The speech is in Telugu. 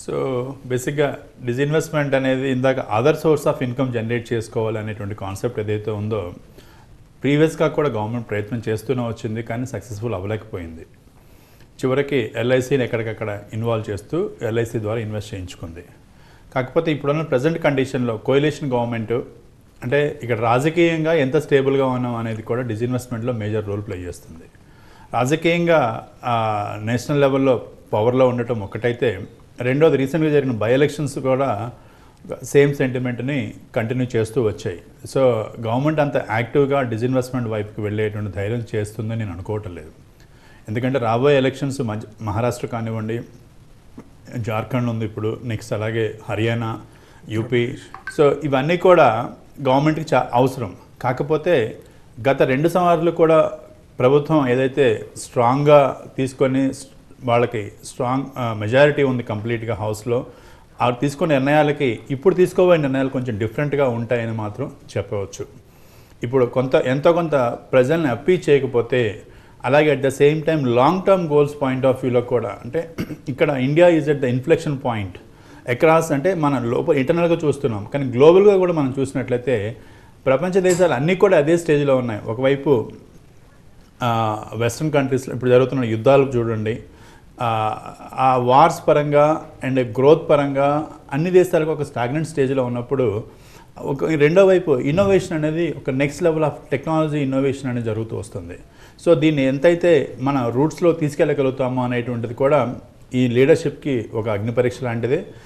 సో బేసిక్గా డిజిన్వెస్ట్మెంట్ అనేది ఇందాక other source of income generate చేసుకోవాలనేటువంటి కాన్సెప్ట్ ఏదైతే ఉందో ప్రీవియస్గా కూడా గవర్నమెంట్ ప్రయత్నం చేస్తూనే వచ్చింది, కానీ సక్సెస్ఫుల్ అవ్వలేకపోయింది. చివరికి ఎల్ఐసిని ఎక్కడికక్కడ ఇన్వాల్వ్ చేస్తూ ఎల్ఐసి ద్వారా ఇన్వెస్ట్ చేయించుకుంది. కాకపోతే ఇప్పుడున్న ప్రజెంట్ కండిషన్లో కోయలేషన్ గవర్నమెంట్ అంటే ఇక్కడ రాజకీయంగా ఎంత స్టేబుల్గా ఉన్నాం అనేది కూడా డిజిన్వెస్ట్మెంట్లో మేజర్ రోల్ ప్లే చేస్తుంది. రాజకీయంగా నేషనల్ లెవెల్లో పవర్లో ఉండటం ఒకటైతే, రెండోది రీసెంట్గా జరిగిన బై ఎలక్షన్స్ కూడా సేమ్ సెంటిమెంట్ని కంటిన్యూ చేస్తూ వచ్చాయి. సో గవర్నమెంట్ అంత యాక్టివ్గా డిజిన్వెస్ట్మెంట్ వైపుకి వెళ్ళేటువంటి ధైర్యం చేస్తుందని నేను అనుకోవటం లేదు. ఎందుకంటే రాబోయే ఎలక్షన్స్ మహారాష్ట్ర కానివ్వండి, జార్ఖండ్ ఉంది ఇప్పుడు, నెక్స్ట్ అలాగే హర్యానా, యూపీ. సో ఇవన్నీ కూడా గవర్నమెంట్కి అవసరం. కాకపోతే గత 2 సంవత్సరాలు కూడా ప్రభుత్వం ఏదైతే స్ట్రాంగ్గా తీసుకొని వాళ్ళకి స్ట్రాంగ్ మెజారిటీ ఉంది కంప్లీట్గా హౌస్లో, ఆ తీసుకునే నిర్ణయాలకి ఇప్పుడు తీసుకోబోయే నిర్ణయాలు కొంచెం డిఫరెంట్గా ఉంటాయని మాత్రం చెప్పవచ్చు. ఇప్పుడు ఎంతో కొంత ప్రజల్ని అప్పీల్ చేయకపోతే, అలాగే at the same time long term goals point of వ్యూలో కూడా, అంటే ఇక్కడ India is at the inflection point across, అంటే మన లోపల ఇంటర్నల్గా చూస్తున్నాం, కానీ గ్లోబల్గా కూడా మనం చూసినట్లయితే ప్రపంచ దేశాలు అన్నీ కూడా అదే స్టేజ్లో ఉన్నాయి. ఒకవైపు వెస్ట్రన్ కంట్రీస్లో ఇప్పుడు జరుగుతున్న యుద్ధాలు చూడండి, ఆ వార్స్ పరంగా అండ్ గ్రోత్ పరంగా అన్ని దేశాలకు ఒక స్టాగ్నెంట్ స్టేజ్లో ఉన్నప్పుడు, రెండో వైపు ఇన్నోవేషన్ అనేది ఒక next level of technology innovation అనేది జరుగుతూ వస్తుంది. సో దీన్ని ఎంతైతే మన రూట్స్లో తీసుకెళ్ళగలుగుతామో అనేటువంటిది కూడా ఈ లీడర్షిప్కి ఒక అగ్ని పరీక్ష లాంటిదే.